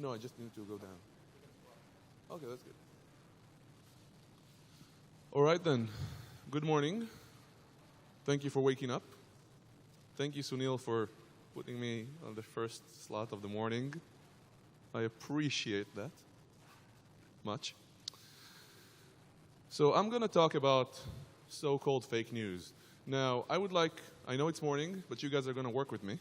No, I just need to go down. Okay, that's good. All right then. Good morning. Thank you for waking up. Thank you, Sunil, for putting me on the first slot of the morning. I appreciate that much. So I'm going to talk about so-called fake news. Now, I know it's morning, but you guys are going to work with me.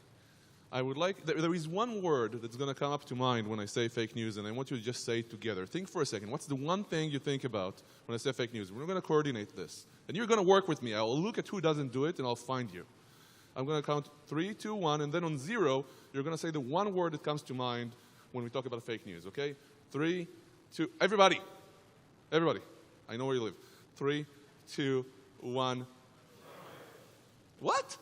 There is one word that's going to come up to mind when I say fake news, and I want you to just say it together. Think for a second. What's the one thing you think about when I say fake news? We're going to coordinate this. And you're going to work with me. I'll look at who doesn't do it, and I'll find you. I'm going to count 3, 2, 1, and then on 0, you're going to say the one word that comes to mind when we talk about fake news, okay? 3, 2, everybody. Everybody. I know where you live. 3, 2, 1. What?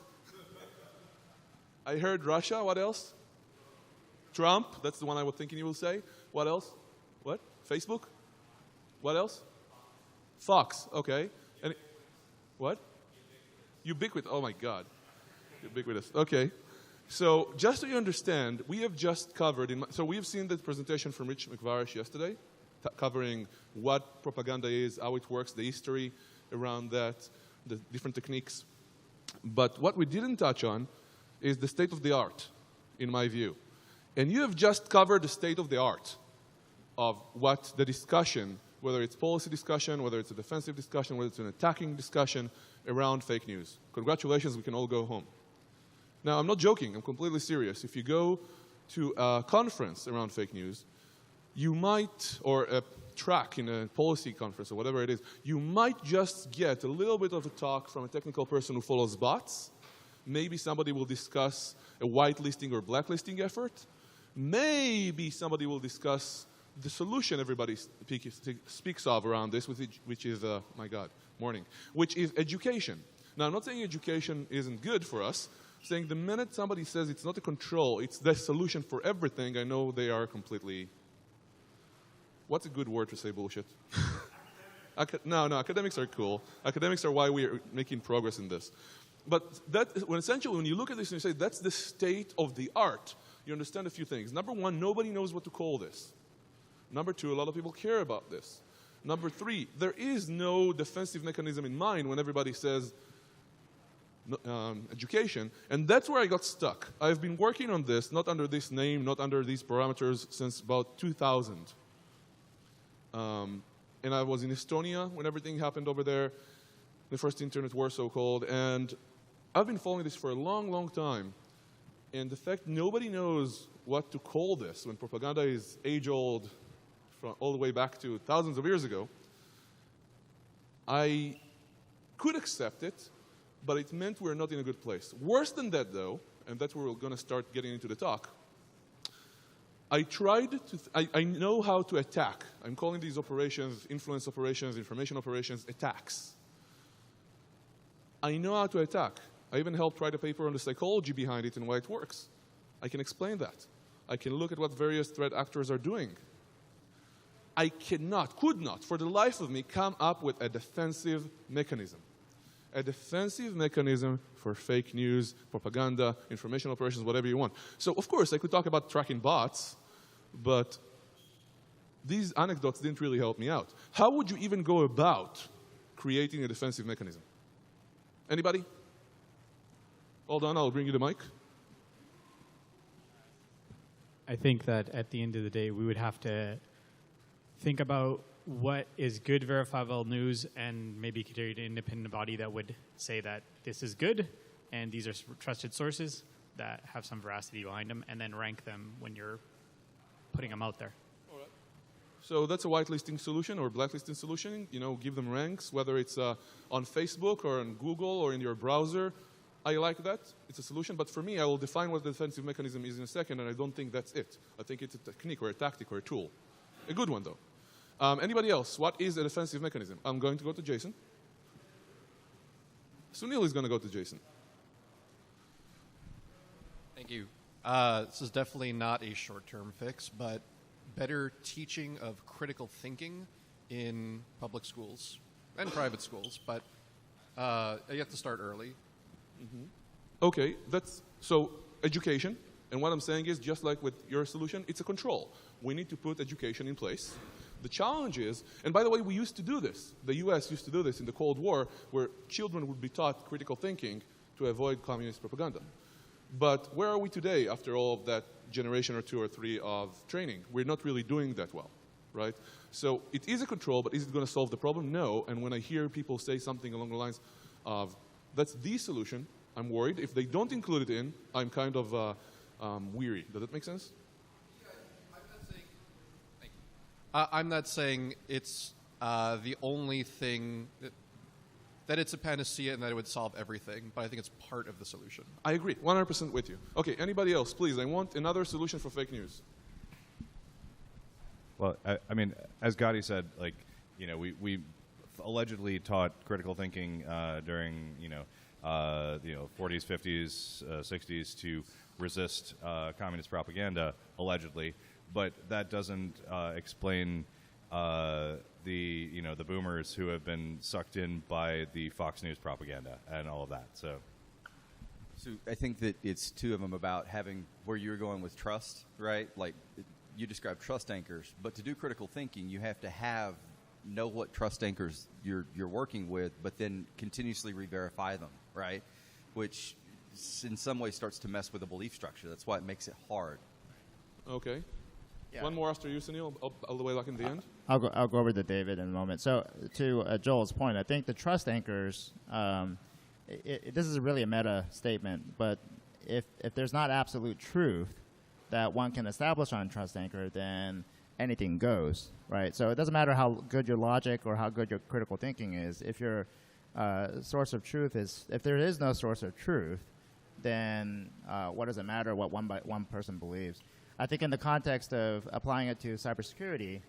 I heard Russia. What else? Trump. That's the one I was thinking you will say. What else? What? Facebook? What else? Fox. Okay. What? Ubiquitous. Oh my God. Ubiquitous. Okay. So just so you understand, we have just covered, so we have seen the presentation from Rich McVarish yesterday, covering what propaganda is, how it works, the history around that, the different techniques. But what we didn't touch on is the state of the art, in my view. And you have just covered the state of the art of what the discussion, whether it's policy discussion, whether it's a defensive discussion, whether it's an attacking discussion around fake news. Congratulations, we can all go home. Now, I'm not joking, I'm completely serious. If you go to a conference around fake news, you might, or a track in a policy conference or whatever it is, you might just get a little bit of a talk from a technical person who follows bots. Maybe somebody will discuss a whitelisting or blacklisting effort. Maybe somebody will discuss the solution everybody speaks of around this, which is, my God, morning, which is education. Now, I'm not saying education isn't good for us. I'm saying the minute somebody says it's not a control, it's the solution for everything, I know they are completely, what's a good word to say bullshit? No, academics are cool. Academics are why we are making progress in this. But essentially, when you look at this and you say, that's the state of the art, you understand a few things. Number one, nobody knows what to call this. Number two, a lot of people care about this. Number three, there is no defensive mechanism in mind when everybody says education. And that's where I got stuck. I've been working on this, not under this name, not under these parameters, since about 2000. And I was in Estonia when everything happened over there, the first internet war, so-called. And I've been following this for a long, long time. And the fact nobody knows what to call this when propaganda is age-old, all the way back to thousands of years ago, I could accept it, but it meant we're not in a good place. Worse than that, though, and that's where we're going to start getting into the talk, I know how to attack. I'm calling these operations, influence operations, information operations, attacks. I know how to attack. I even helped write a paper on the psychology behind it and why it works. I can explain that. I can look at what various threat actors are doing. I could not, for the life of me, come up with a defensive mechanism. A defensive mechanism for fake news, propaganda, information operations, whatever you want. So, of course, I could talk about tracking bots, but these anecdotes didn't really help me out. How would you even go about creating a defensive mechanism? Anybody? Hold on, I'll bring you the mic. I think that at the end of the day, we would have to think about what is good verifiable news and maybe create an independent body that would say that this is good and these are trusted sources that have some veracity behind them, and then rank them when you're putting them out there. All right. So that's a whitelisting solution or blacklisting solution. You know, give them ranks, whether it's on Facebook or on Google or in your browser. I like that. It's a solution. But for me, I will define what the defensive mechanism is in a second, and I don't think that's it. I think it's a technique or a tactic or a tool. A good one, though. Anybody else? What is a defensive mechanism? I'm going to go to Jason. Sunil is going to go to Jason. Thank you. This is definitely not a short-term fix, but better teaching of critical thinking in public schools and private schools. But you have to start early. Mm-hmm. Okay, so education. And what I'm saying is, just like with your solution, it's a control. We need to put education in place. The challenge is, and by the way, we used to do this. The US used to do this in the Cold War, where children would be taught critical thinking to avoid communist propaganda. But where are we today after all of that generation or two or three of training? We're not really doing that well, right? So it is a control, but is it going to solve the problem? No. And when I hear people say something along the lines of, that's the solution, I'm worried. If they don't include it in, I'm kind of weary. Does that make sense? I'm not saying it's the only thing that it's a panacea and that it would solve everything, but I think it's part of the solution. I agree, 100% with you. Okay, anybody else, please? I want another solution for fake news. Well, I mean, as Gadi said, like, you know, we allegedly taught critical thinking during, 40s, 50s, 60s to resist communist propaganda, allegedly, but that doesn't explain the boomers who have been sucked in by the Fox News propaganda and all of that. So I think that it's two of them about having where you're going with trust, right? Like you described trust anchors, but to do critical thinking, you have to know what trust anchors you're working with, but then continuously re-verify them, right? Which in some ways starts to mess with the belief structure. That's why it makes it hard. Okay. Yeah. One more after you, Sunil, all the way like in the end. I'll go over to David in a moment. So to Joel's point, I think the trust anchors, this is really a meta statement, but if there's not absolute truth that one can establish on trust anchor, then anything goes, right? So it doesn't matter how good your logic or how good your critical thinking is. If your source of truth if there is no source of truth, then what does it matter what one person believes? I think in the context of applying it to cybersecurity,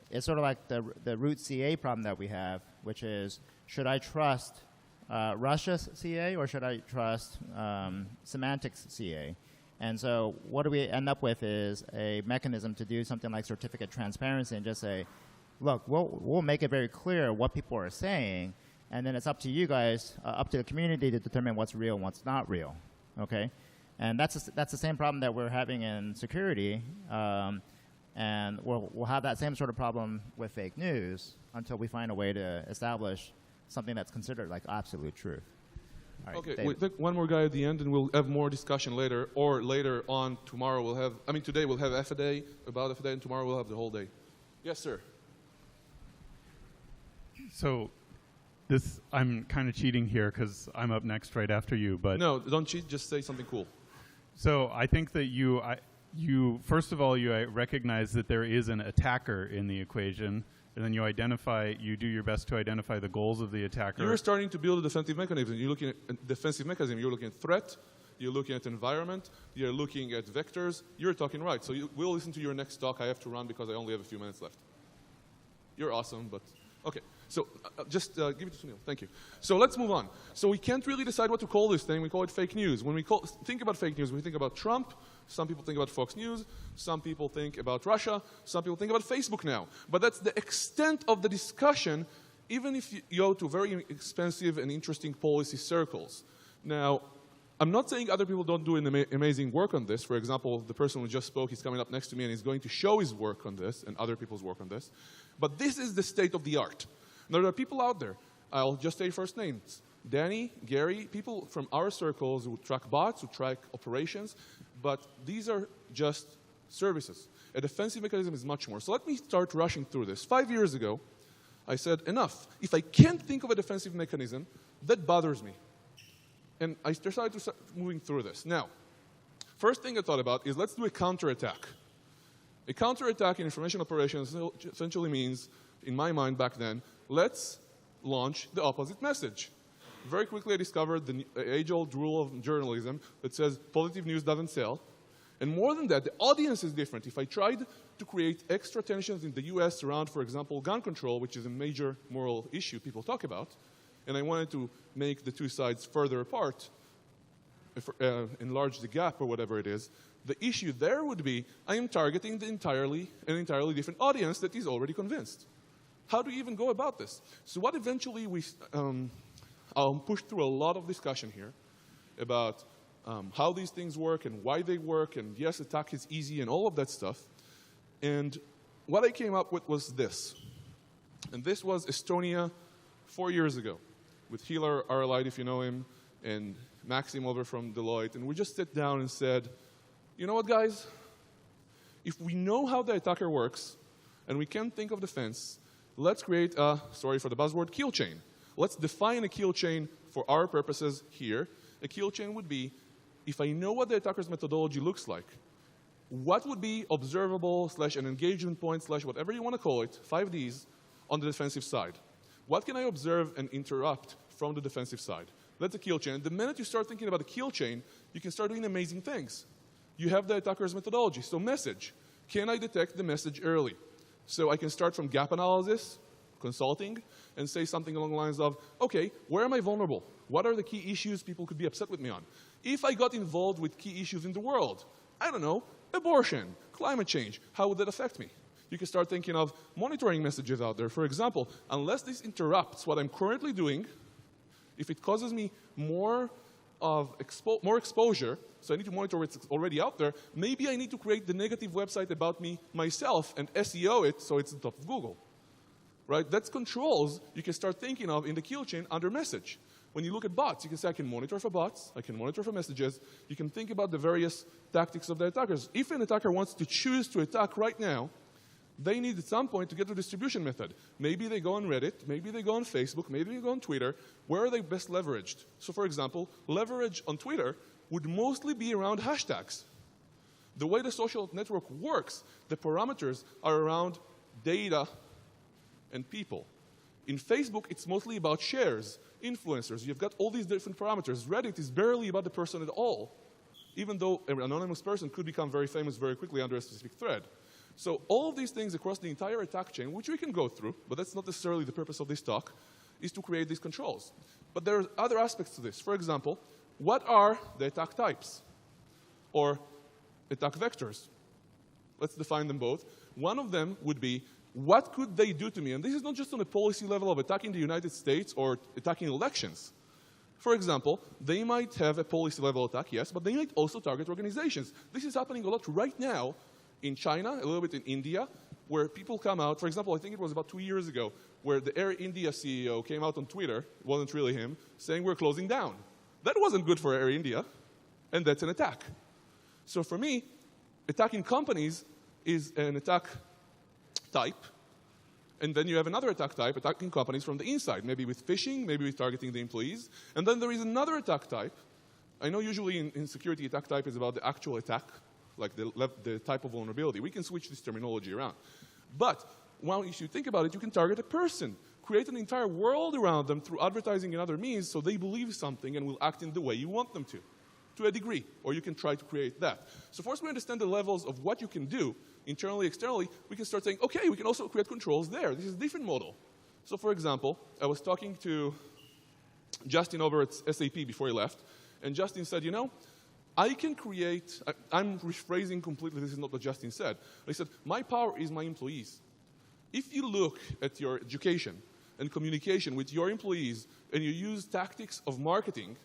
it's sort of like the root CA problem that we have, which is, should I trust Russia's CA or should I trust semantics CA? And so what do we end up with is a mechanism to do something like certificate transparency and just say, look, we'll make it very clear what people are saying, and then it's up to you guys, up to the community to determine what's real and what's not real, okay? And that's the same problem that we're having in security, and we'll have that same sort of problem with fake news until we find a way to establish something that's considered like absolute truth. All right, Okay, David. we'll take one more guy at the end, and we'll have more discussion later, or later on tomorrow we'll have, today we'll have FA about FA, and tomorrow we'll have the whole day. Yes, sir. So I'm kind of cheating here because I'm up next right after you, but No, don't cheat, just say something cool. so I think that you first of all, you recognize that there is an attacker in the equation, and then you do your best to identify the goals of the attacker. You're starting to build a defensive mechanism. You're looking at defensive mechanism. You're looking at threat. You're looking at environment. You're looking at vectors. You're talking right. So we'll listen to your next talk. I have to run because I only have a few minutes left. You're awesome, but okay. So just give it to Sunil. Thank you. So let's move on. So we can't really decide what to call this thing. We call it fake news. When we think about fake news, we think about Trump. Some people think about Fox News. Some people think about Russia. Some people think about Facebook now. But that's the extent of the discussion, even if you go to very expensive and interesting policy circles. Now, I'm not saying other people don't do amazing work on this. For example, the person who just spoke is coming up next to me and he's going to show his work on this and other people's work on this. But this is the state of the art. Now, there are people out there. I'll just say first names. Danny, Gary, people from our circles who track bots, who track operations. But these are just services. A defensive mechanism is much more. So let me start rushing through this. 5 years ago, I said, enough. If I can't think of a defensive mechanism, that bothers me. And I decided to start moving through this. Now, first thing I thought about is let's do a counterattack. A counterattack in information operations essentially means, in my mind back then, let's launch the opposite message. Very quickly I discovered the age-old rule of journalism that says positive news doesn't sell. And more than that, the audience is different. If I tried to create extra tensions in the US around, for example, gun control, which is a major moral issue people talk about, and I wanted to make the two sides further apart, enlarge the gap or whatever it is, the issue there would be I am targeting an entirely different audience that is already convinced. How do you even go about this? So what eventually I'll push through a lot of discussion here about how these things work and why they work, and yes, attack is easy and all of that stuff. And what I came up with was this. And this was Estonia 4 years ago with Hilar Aralite, if you know him, and Maxim over from Deloitte. And we just sat down and said, you know what, guys? If we know how the attacker works and we can think of defense, let's create a, sorry for the buzzword, kill chain. Let's define a kill chain for our purposes here. A kill chain would be, if I know what the attacker's methodology looks like, what would be observable / an engagement point / whatever you want to call it, 5Ds, on the defensive side? What can I observe and interrupt from the defensive side? That's a kill chain. The minute you start thinking about a kill chain, you can start doing amazing things. You have the attacker's methodology. So message. Can I detect the message early? So I can start from gap analysis, consulting, and say something along the lines of, okay, where am I vulnerable? What are the key issues people could be upset with me on? If I got involved with key issues in the world, I don't know, abortion, climate change, how would that affect me? You can start thinking of monitoring messages out there. For example, unless this interrupts what I'm currently doing, if it causes me more exposure, so I need to monitor what's already out there, maybe I need to create the negative website about me myself and SEO it so it's on top of Google. Right? That's controls you can start thinking of in the kill chain under message. When you look at bots, you can say, I can monitor for bots, I can monitor for messages. You can think about the various tactics of the attackers. If an attacker wants to choose to attack right now, they need at some point to get the distribution method. Maybe they go on Reddit, maybe they go on Facebook, maybe they go on Twitter. Where are they best leveraged? So for example, leverage on Twitter would mostly be around hashtags. The way the social network works, the parameters are around data and people. In Facebook, it's mostly about shares, influencers. You've got all these different parameters. Reddit is barely about the person at all, even though an anonymous person could become very famous very quickly under a specific thread. So all of these things across the entire attack chain, which we can go through, but that's not necessarily the purpose of this talk, is to create these controls. But there are other aspects to this. For example, what are the attack types or attack vectors? Let's define them both. One of them would be, what could they do to me? And this is not just on a policy level of attacking the United States or attacking elections. For example, they might have a policy level attack, yes, but they might also target organizations. This is happening a lot right now in China, a little bit in India, where people come out. For example, I think it was about 2 years ago, where the Air India CEO came out on Twitter, it wasn't really him, saying we're closing down. That wasn't good for Air India, and that's an attack. So for me, attacking companies is an attack type, and then you have another attack type, attacking companies from the inside, maybe with phishing, maybe with targeting the employees. And then there is another attack type. I know usually in security, attack type is about the actual attack, like the type of vulnerability. We can switch this terminology around. But if you think about it, you can target a person, create an entire world around them through advertising and other means so they believe something and will act in the way you want them to a degree, or you can try to create that. So once we understand the levels of what you can do, internally, externally, we can start saying, okay, we can also create controls there. This is a different model. So for example, I was talking to Justin over at SAP before he left, and Justin said, you know, I can create, I'm rephrasing completely, this is not what Justin said. He said, my power is my employees. If you look at your education and communication with your employees and you use tactics of marketing,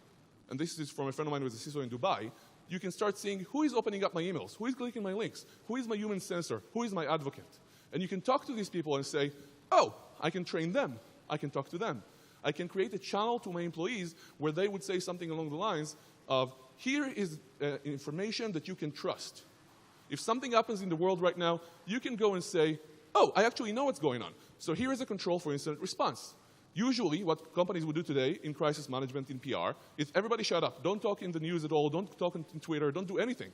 and this is from a friend of mine who was a CISO in Dubai, you can start seeing who is opening up my emails, who is clicking my links, who is my human sensor, who is my advocate. And you can talk to these people and say, oh, I can train them, I can talk to them. I can create a channel to my employees where they would say something along the lines of, here is information that you can trust. If something happens in the world right now, you can go and say, oh, I actually know what's going on. So here is a control for incident response. Usually, what companies would do today in crisis management in PR is everybody shut up. Don't talk in the news at all. Don't talk on Twitter. Don't do anything.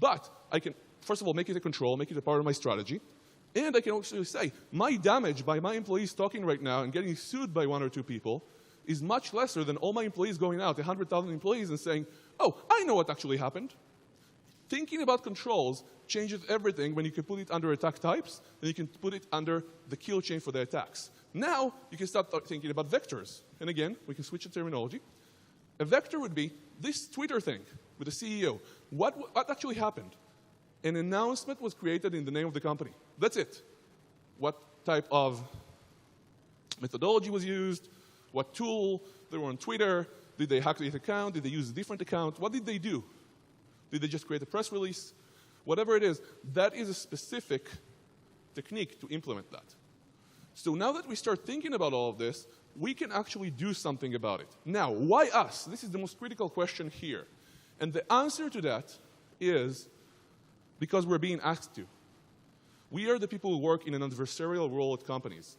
But I can, first of all, make it a control, make it a part of my strategy. And I can also say, my damage by my employees talking right now and getting sued by 1 or 2 people is much lesser than all my employees going out, 100,000 employees, and saying, oh, I know what actually happened. Thinking about controls changes everything when you can put it under attack types, and you can put it under the kill chain for the attacks. Now, you can start thinking about vectors. And again, we can switch the terminology. A vector would be this Twitter thing with the CEO. What actually happened? An announcement was created in the name of the company. That's it. What type of methodology was used, what tool, they were on Twitter, Did they hack the account? Did they use a different account? What did they do? Did they just create a press release? Whatever it is, that is a specific technique to implement that. So now that we start thinking about all of this, we can actually do something about it. Now, why us? This is the most critical question here. And the answer to that is because we're being asked to. We are the people who work in an adversarial role at companies.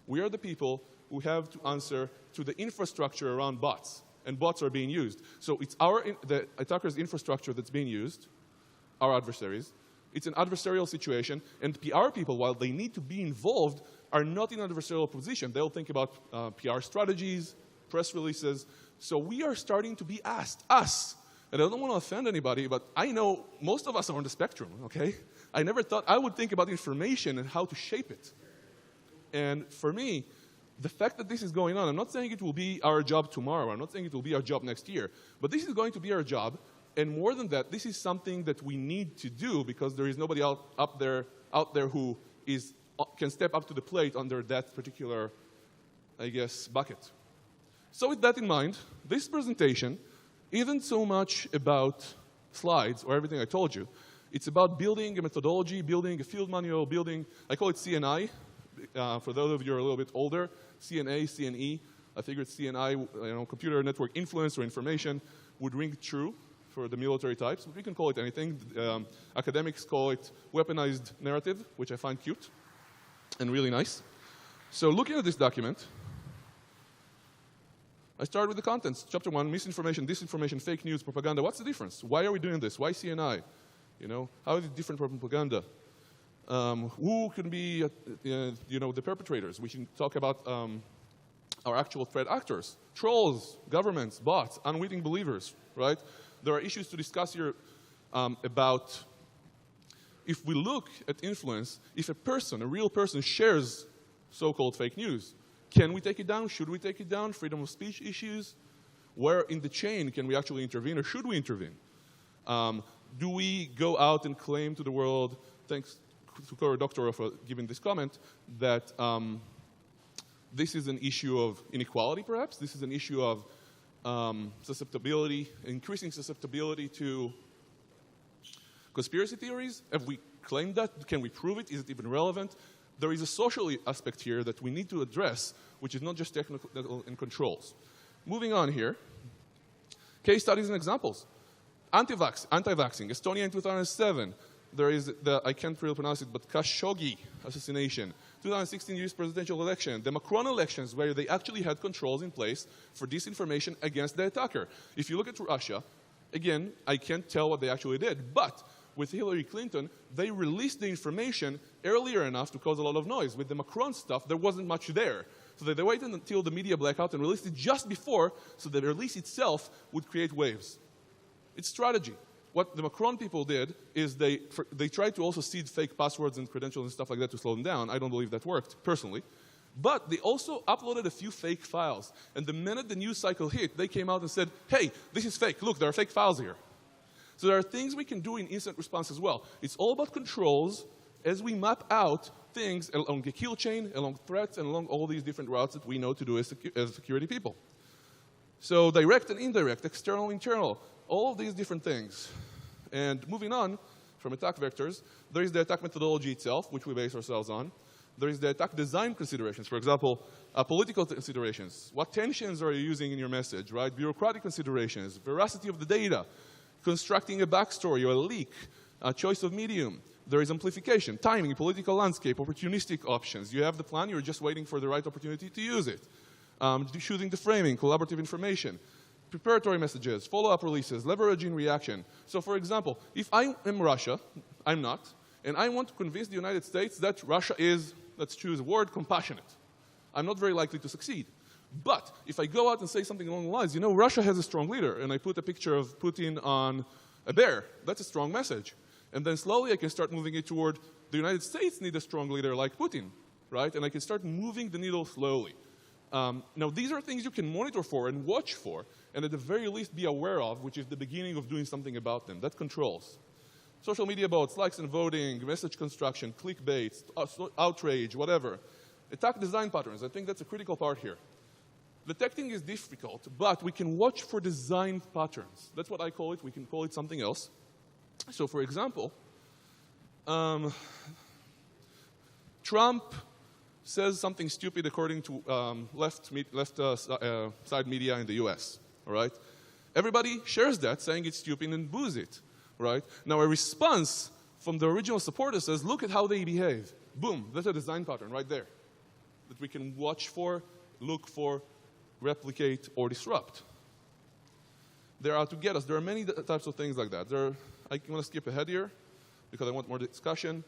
We are the people who have to answer to the infrastructure around bots, and bots are being used. So it's the attacker's infrastructure that's being used, our adversaries. It's an adversarial situation, and PR people, while they need to be involved, are not in an adversarial position. They'll think about PR strategies, press releases. So we are starting to be asked, us, and I don't want to offend anybody, but I know most of us are on the spectrum, okay? I never thought I would think about information and how to shape it. And for me, the fact that this is going on, I'm not saying it will be our job tomorrow. I'm not saying it will be our job next year. But this is going to be our job. And more than that, this is something that we need to do because there is nobody out there who can step up to the plate under that particular, I guess, bucket. So with that in mind, this presentation isn't so much about slides or everything I told you. It's about building a methodology, building a field manual, I call it CNI. For those of you who are a little bit older, CNA, CNE. I figured CNI, computer network influence or information, would ring true for the military types. We can call it anything. Academics call it weaponized narrative, which I find cute and really nice. So looking at this document, I start with the contents. Chapter 1, misinformation, disinformation, fake news, propaganda. What's the difference? Why are we doing this? Why CNI? How is it different from propaganda? Who can be, the perpetrators? We can talk about our actual threat actors, trolls, governments, bots, unwitting believers, right? There are issues to discuss here about if we look at influence, if a real person shares so-called fake news, can we take it down? Should we take it down? Freedom of speech issues? Where in the chain can we actually intervene, or should we intervene? Do we go out and claim to the world, thanks to Cory Doctorow for giving this comment, that this is an issue of inequality, perhaps? This is an issue of susceptibility, increasing susceptibility to conspiracy theories? Have we claimed that? Can we prove it? Is it even relevant? There is a social aspect here that we need to address, which is not just technical and controls. Moving on here, case studies and examples. Anti-vaxxing, Estonia in 2007. There is I can't really pronounce it, but Khashoggi assassination. 2016 US presidential election. The Macron elections, where they actually had controls in place for disinformation against the attacker. If you look at Russia, again, I can't tell what they actually did, but with Hillary Clinton, they released the information earlier enough to cause a lot of noise. With the Macron stuff, there wasn't much there. So they waited until the media blackout and released it just before, so the release itself would create waves. It's strategy. What the Macron people did is they tried to also seed fake passwords and credentials and stuff like that to slow them down. I don't believe that worked, personally. But they also uploaded a few fake files. And the minute the news cycle hit, they came out and said, hey, this is fake. Look, there are fake files here. So there are things we can do in instant response as well. It's all about controls as we map out things along the kill chain, along threats, and along all these different routes that we know to do as security people. So direct and indirect, external, internal, all of these different things. And moving on from attack vectors, there is the attack methodology itself, which we base ourselves on. There is the attack design considerations. For example, political considerations. What tensions are you using in your message, right? Bureaucratic considerations, veracity of the data, constructing a backstory or a leak, choice of medium. There is amplification, timing, political landscape, opportunistic options. You have the plan, you're just waiting for the right opportunity to use it. Choosing the framing, collaborative information, preparatory messages, follow-up releases, leveraging reaction. So for example, if I am Russia, I'm not, and I want to convince the United States that Russia is, let's choose a word, compassionate. I'm not very likely to succeed. But if I go out and say something along the lines, Russia has a strong leader, and I put a picture of Putin on a bear, that's a strong message. And then slowly I can start moving it toward the United States need a strong leader like Putin, right? And I can start moving the needle slowly. Now, these are things you can monitor for and watch for, and at the very least be aware of, which is the beginning of doing something about them. That controls. Social media bots, likes and voting, message construction, clickbait, outrage, whatever. Attack design patterns. I think that's a critical part here. Detecting is difficult, but we can watch for design patterns. That's what I call it. We can call it something else. So for example, Trump says something stupid according to left side media in the US, all right? Everybody shares that, saying it's stupid and boos it, right? Now a response from the original supporter says, look at how they behave. Boom, that's a design pattern right there that we can watch for, look for, replicate, or disrupt. There are, to get us, there are many types of things like that. I want to skip ahead here because I want more discussion.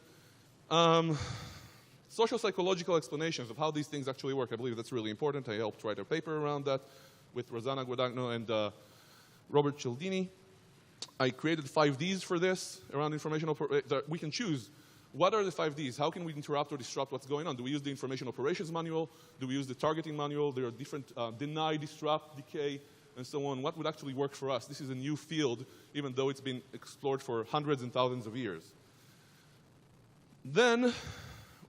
Social psychological explanations of how these things actually work. I believe that's really important. I helped write a paper around that with Rosanna Guadagno and Robert Cialdini. I created 5 Ds for this around information. We can choose what are the 5 Ds. How can we interrupt or disrupt what's going on? Do we use the information operations manual? Do we use the targeting manual? There are different deny, disrupt, decay, and so on. What would actually work for us? This is a new field, even though it's been explored for hundreds and thousands of years. Then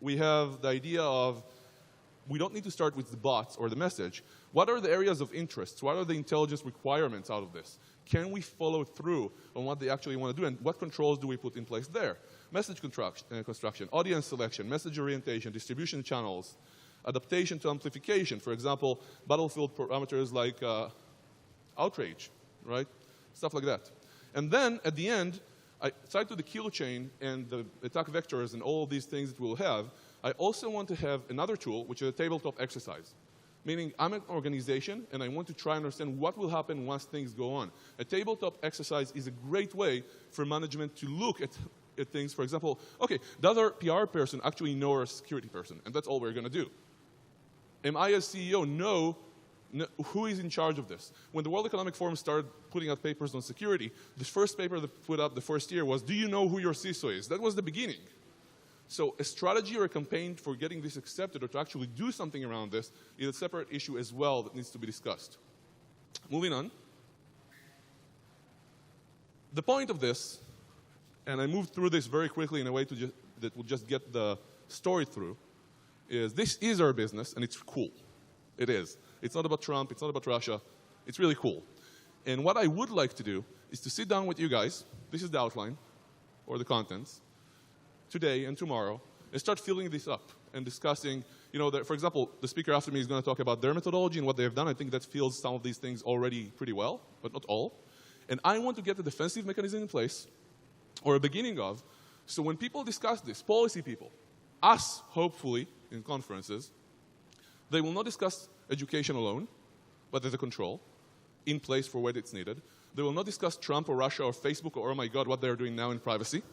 we have the idea of we don't need to start with the bots or the message. What are the areas of interest? What are the intelligence requirements out of this? Can we follow through on what they actually want to do, and what controls do we put in place there? Message construction, audience selection, message orientation, distribution channels, adaptation to amplification. For example, battlefield parameters like outrage, right? Stuff like that. And then at the end, aside to the kill chain and the attack vectors and all of these things that we'll have, I also want to have another tool, which is a tabletop exercise. Meaning I'm an organization and I want to try and understand what will happen once things go on. A tabletop exercise is a great way for management to look at things. For example, okay, does our PR person actually know our security person? And that's all we're going to do. Am I as CEO know who is in charge of this? When the World Economic Forum started putting out papers on security, the first paper that put up the first year was, do you know who your CISO is? That was the beginning. So a strategy or a campaign for getting this accepted or to actually do something around this is a separate issue as well that needs to be discussed. Moving on. The point of this, and I moved through this very quickly in a way that will just get the story through, is this is our business and it's cool. It is. It's not about Trump. It's not about Russia. It's really cool. And what I would like to do is to sit down with you guys. This is the outline or the contents. Today and tomorrow, and start filling this up and discussing, for example, the speaker after me is going to talk about their methodology and what they have done. I think that fills some of these things already pretty well, but not all. And I want to get a defensive mechanism in place, or a beginning of, so when people discuss this, policy people, us, hopefully, in conferences, they will not discuss education alone, but as a control, in place for when it's needed. They will not discuss Trump or Russia or Facebook or, oh my God, what they're doing now in privacy.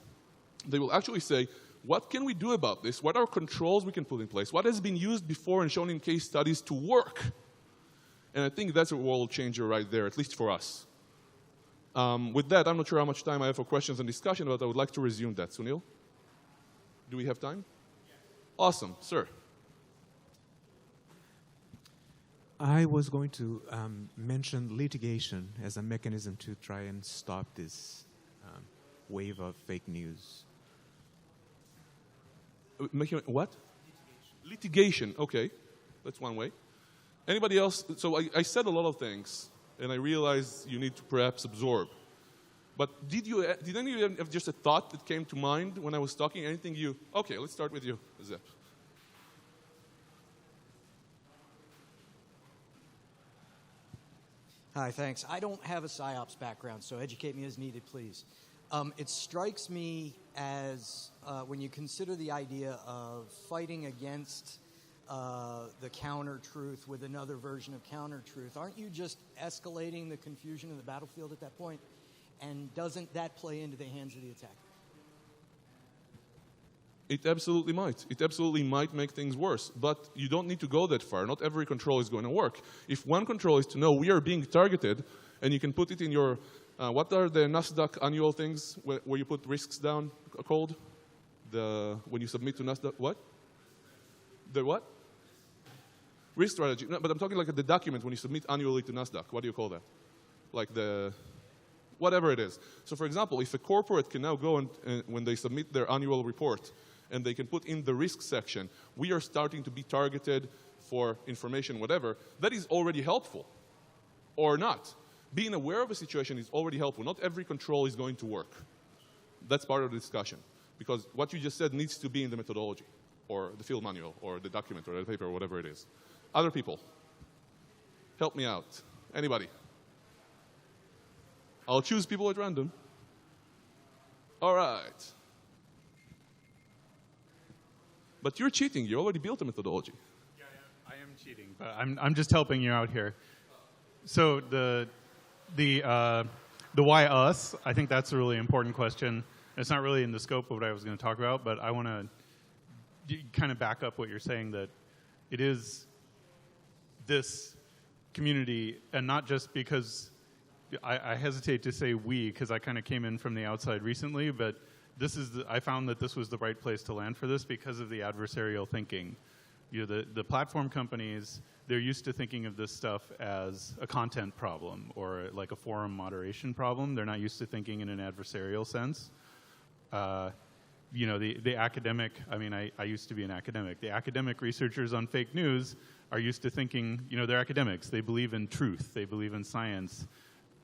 They will actually say, what can we do about this? What are controls we can put in place? What has been used before and shown in case studies to work? And I think that's a world changer right there, at least for us. With that, I'm not sure how much time I have for questions and discussion, but I would like to resume that. Sunil? Do we have time? Yes. Awesome. Sir? I was going to mention litigation as a mechanism to try and stop this wave of fake news. What? Litigation. Okay. That's one way. Anybody else? So I said a lot of things, and I realized you need to perhaps absorb. But did any of you have just a thought that came to mind when I was talking? Anything you... Okay, let's start with you, Zep. Hi, thanks. I don't have a PsyOps background, so educate me as needed, please. It strikes me as when you consider the idea of fighting against the counter-truth with another version of counter-truth, aren't you just escalating the confusion in the battlefield at that point? And doesn't that play into the hands of the attacker? It absolutely might. It absolutely might make things worse. But you don't need to go that far. Not every control is going to work. If one control is to know we are being targeted, and you can put it in your, what are the NASDAQ annual things where you put risks down called? When you submit to NASDAQ, what? The what? Risk strategy. No, but I'm talking like the document when you submit annually to NASDAQ. What do you call that? Like the... whatever it is. So for example, if a corporate can now go and when they submit their annual report and they can put in the risk section, we are starting to be targeted for information, whatever, that is already helpful, or not. Being aware of a situation is already helpful. Not every control is going to work. That's part of the discussion, because what you just said needs to be in the methodology, or the field manual, or the document, or the paper, or whatever it is. Other people, help me out. Anybody? I'll choose people at random. All right. But you're cheating. You already built a methodology. Yeah, I am cheating, but I'm just helping you out here. So the why us, I think that's a really important question. It's not really in the scope of what I was going to talk about, but I want to kind of back up what you're saying, that it is this community, and not just because I hesitate to say we, because I kind of came in from the outside recently, but I found that this was the right place to land for this because of the adversarial thinking. You know, the platform companies, they're used to thinking of this stuff as a content problem or like a forum moderation problem. They're not used to thinking in an adversarial sense. You know, the academic, I mean, I used to be an academic. The academic researchers on fake news are used to thinking, you know, they're academics. They believe in truth. They believe in science.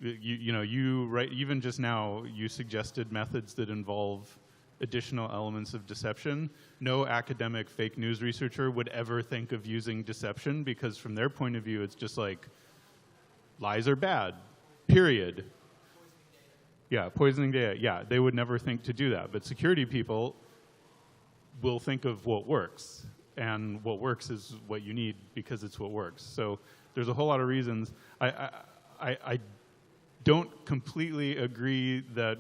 Even just now, you suggested methods that involve additional elements of deception. No academic fake news researcher would ever think of using deception, because from their point of view, it's just like, lies are bad, period. Yeah, poisoning data. Yeah, they would never think to do that. But security people will think of what works. And what works is what you need because it's what works. So there's a whole lot of reasons. I don't completely agree that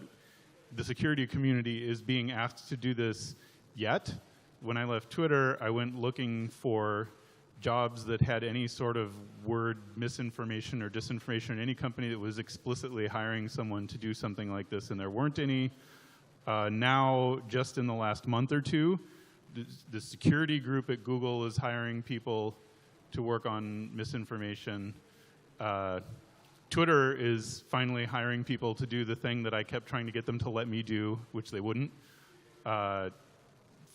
the security community is being asked to do this yet. When I left Twitter, I went looking for jobs that had any sort of word misinformation or disinformation in any company that was explicitly hiring someone to do something like this, and there weren't any. Now, just in the last month or two, the security group at Google is hiring people to work on misinformation. Twitter is finally hiring people to do the thing that I kept trying to get them to let me do, which they wouldn't.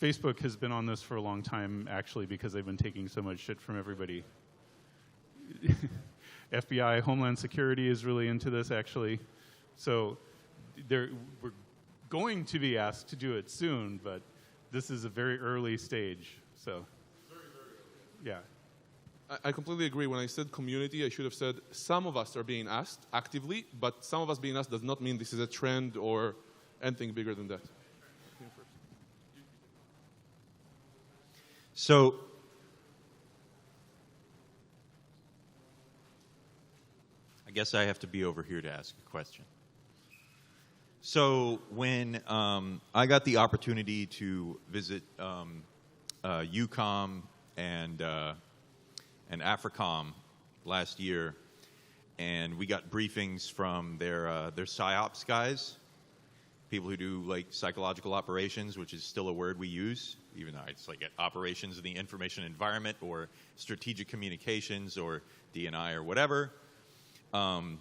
Facebook has been on this for a long time, actually, because they've been taking so much shit from everybody. FBI, Homeland Security is really into this, actually. So we're going to be asked to do it soon, but this is a very early stage. So, yeah. I completely agree. When I said community, I should have said some of us are being asked actively, but some of us being asked does not mean this is a trend or anything bigger than that. So, I guess I have to be over here to ask a question. So, when I got the opportunity to visit UCOM and AFRICOM last year, and we got briefings from their PsyOps guys, people who do like psychological operations, which is still a word we use, even though it's like operations in the information environment or strategic communications or D&I or whatever. And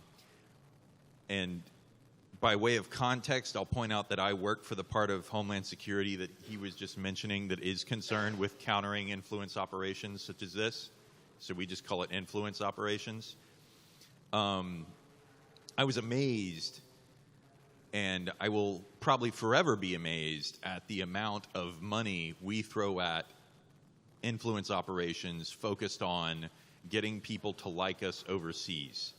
by way of context, I'll point out that I work for the part of Homeland Security that he was just mentioning that is concerned with countering influence operations such as this. So we just call it influence operations. I was amazed, and I will probably forever be amazed at the amount of money we throw at influence operations focused on getting people to like us overseas,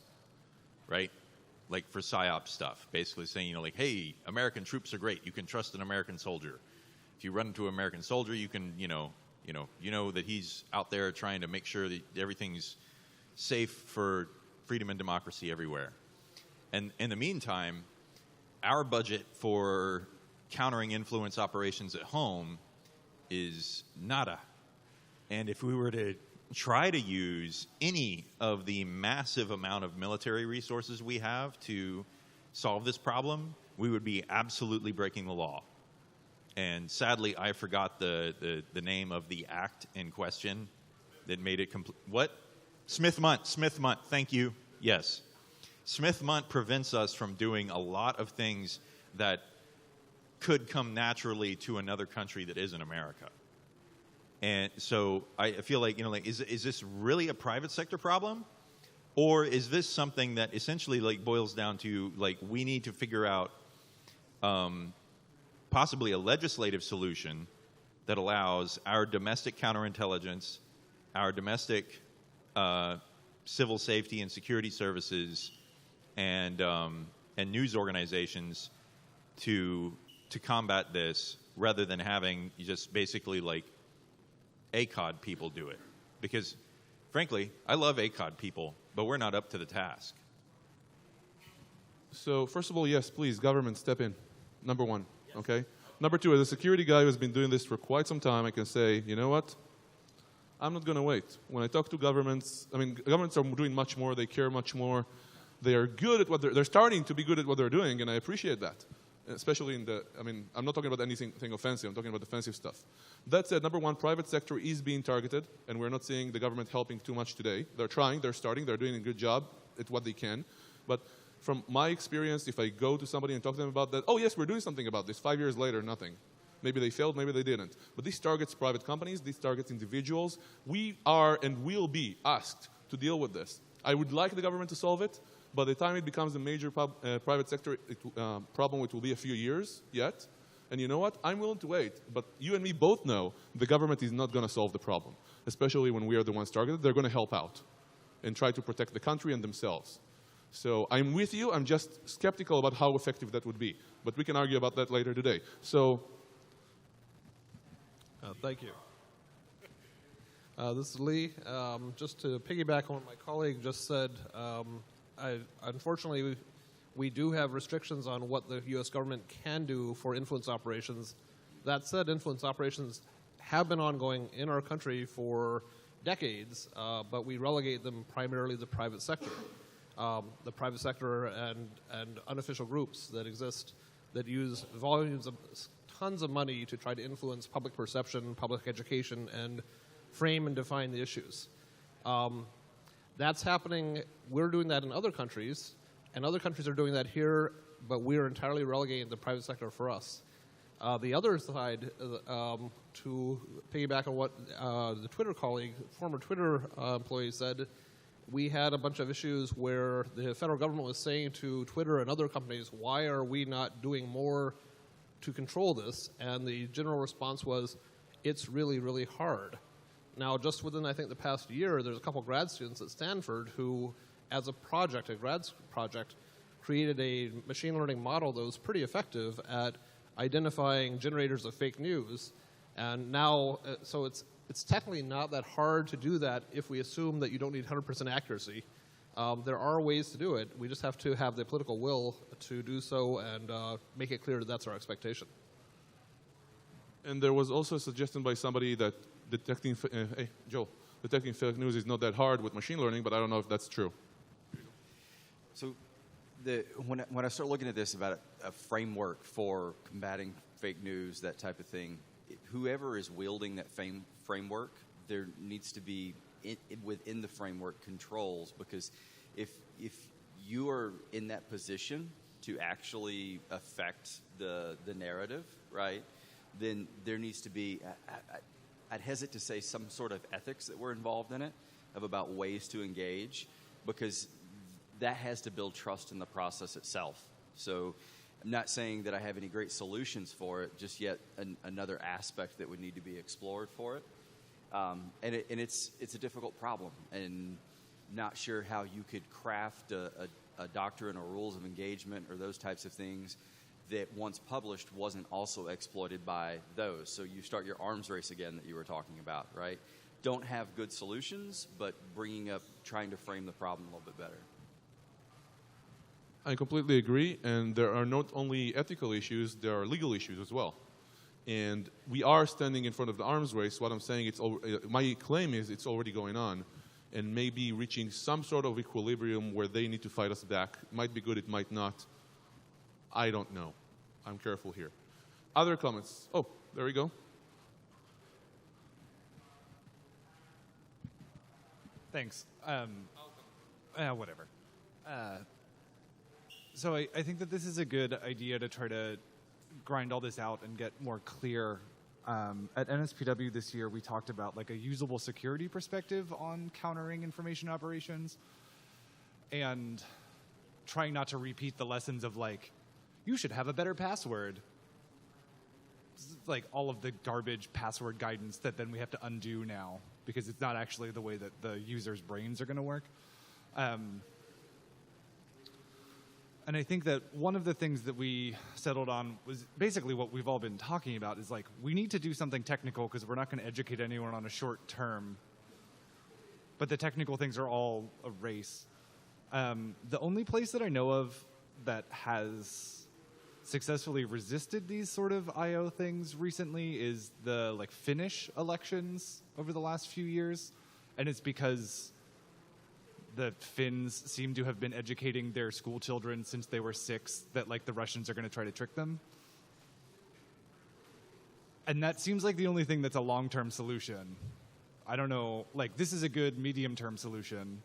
right? Like for PSYOP stuff, basically saying, you know, like, hey, American troops are great. You can trust an American soldier. If you run into an American soldier, you can, you know that he's out there trying to make sure that everything's safe for freedom and democracy everywhere. And in the meantime, our budget for countering influence operations at home is nada. And if we were to try to use any of the massive amount of military resources we have to solve this problem, we would be absolutely breaking the law. And sadly, I forgot the name of the act in question that made it complete. What? Smith-Mundt. Thank you. Yes. Smith-Mundt prevents us from doing a lot of things that could come naturally to another country that isn't America. And so I feel like, is this really a private sector problem? Or is this something that essentially boils down to we need to figure out possibly a legislative solution that allows our domestic counterintelligence, our domestic civil safety and security services, and news organizations to combat this, rather than having just basically ACOD people do it. Because, frankly, I love ACOD people, but we're not up to the task. So, first of all, yes, please, government, step in. Number one, okay? Number two, as a security guy who's been doing this for quite some time, I can say, you know what? I'm not going to wait. When I talk to governments, governments are doing much more. They care much more. They are good at what they're starting to be good at what they're doing, and I appreciate that. Especially in I'm not talking about anything offensive. I'm talking about defensive stuff. That said, number one, private sector is being targeted, and we're not seeing the government helping too much today. They're trying, they're starting, they're doing a good job at what they can. But from my experience, if I go to somebody and talk to them about that, oh yes, we're doing something about this. 5 years later, nothing. Maybe they failed, maybe they didn't. But this targets private companies, this targets individuals. We are and will be asked to deal with this. I would like the government to solve it. By the time it becomes a major private sector problem, it will be a few years yet. And you know what? I'm willing to wait. But you and me both know the government is not going to solve the problem, especially when we are the ones targeted. They're going to help out and try to protect the country and themselves. So I'm with you. I'm just skeptical about how effective that would be. But we can argue about that later today. So, thank you. This is Lee. Just to piggyback on what my colleague just said, unfortunately, we do have restrictions on what the U.S. government can do for influence operations. That said, influence operations have been ongoing in our country for decades, but we relegate them primarily to the private sector. The private sector and unofficial groups that exist that use tons of money to try to influence public perception, public education, and frame and define the issues. That's happening. We're doing that in other countries, and other countries are doing that here, but we are entirely relegating the private sector for us. The other side, to piggyback on what the Twitter colleague, former Twitter employee said, we had a bunch of issues where the federal government was saying to Twitter and other companies, why are we not doing more to control this? And the general response was, it's really, really hard. Now, just within, I think, the past year, there's a couple grad students at Stanford who, as a project, a grad project, created a machine learning model that was pretty effective at identifying generators of fake news. And now, so it's technically not that hard to do that if we assume that you don't need 100% accuracy. There are ways to do it. We just have to have the political will to do so and make it clear that that's our expectation. And there was also a suggestion by somebody that detecting fake news is not that hard with machine learning, but I don't know if that's true. So when I start looking at this about a framework for combating fake news, that type of thing, whoever is wielding that framework, there needs to be within the framework controls, because if you are in that position to actually affect the narrative, right, then there needs to be, I'd hesitate to say some sort of ethics that were involved in it, about ways to engage, because that has to build trust in the process itself. So I'm not saying that I have any great solutions for it, just yet another aspect that would need to be explored for it. And it's a difficult problem, and not sure how you could craft a doctrine or rules of engagement or those types of things that once published wasn't also exploited by those. So you start your arms race again that you were talking about, right? Don't have good solutions, but trying to frame the problem a little bit better. I completely agree, and there are not only ethical issues, there are legal issues as well. And we are standing in front of the arms race. What I'm saying, my claim is it's already going on, and maybe reaching some sort of equilibrium where they need to fight us back. It might be good, it might not. I don't know. I'm careful here. Other comments? Oh, there we go. Thanks. Whatever. So I think that this is a good idea to try to grind all this out and get more clear At NSPW this year, we talked about like a usable security perspective on countering information operations and trying not to repeat the lessons of like, you should have a better password. Like all of the garbage password guidance that then we have to undo now because it's not actually the way that the user's brains are going to work. And I think that one of the things that we settled on was basically what we've all been talking about is like, we need to do something technical because we're not going to educate anyone on a short term. But the technical things are all a race. The only place that I know of that has successfully resisted these sort of I/O things recently is the like Finnish elections over the last few years. And it's because the Finns seem to have been educating their school children since they were 6 that like the Russians are going to try to trick them. And that seems like the only thing that's a long-term solution. I don't know, like this is a good medium-term solution,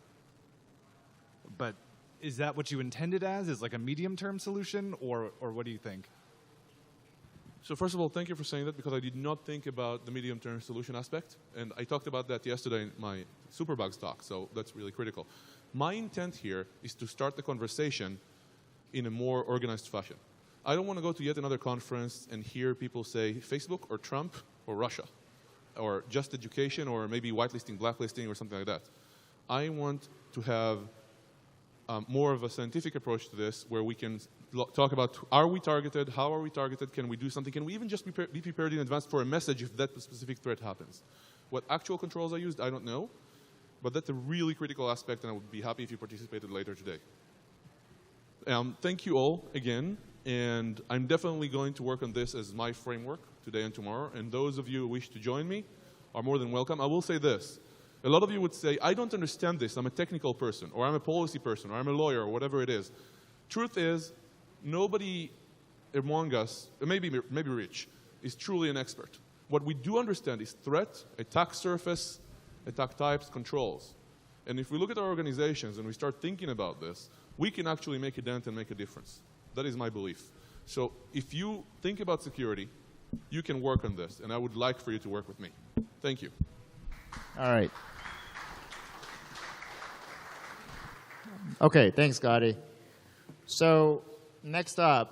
but is that what you intended as, is like a medium-term solution, or what do you think? So first of all, thank you for saying that because I did not think about the medium-term solution aspect. And I talked about that yesterday in my Superbugs talk, so that's really critical. My intent here is to start the conversation in a more organized fashion. I don't want to go to yet another conference and hear people say Facebook or Trump or Russia or just education or maybe whitelisting, blacklisting or something like that. I want to have more of a scientific approach to this where we can talk about, are we targeted, how are we targeted, can we do something, can we even just be prepared in advance for a message if that specific threat happens. What actual controls are used, I don't know, but that's a really critical aspect and I would be happy if you participated later today. Thank you all again, and I'm definitely going to work on this as my framework today and tomorrow, and those of you who wish to join me are more than welcome. I will say this. A lot of you would say, I don't understand this, I'm a technical person, or I'm a policy person, or I'm a lawyer, or whatever it is. Truth is, nobody among us, maybe Rich, is truly an expert. What we do understand is threat, attack surface, attack types, controls. And if we look at our organizations and we start thinking about this, we can actually make a dent and make a difference. That is my belief. So if you think about security, you can work on this, and I would like for you to work with me. Thank you. All right. Okay, thanks, Gadi. So next up,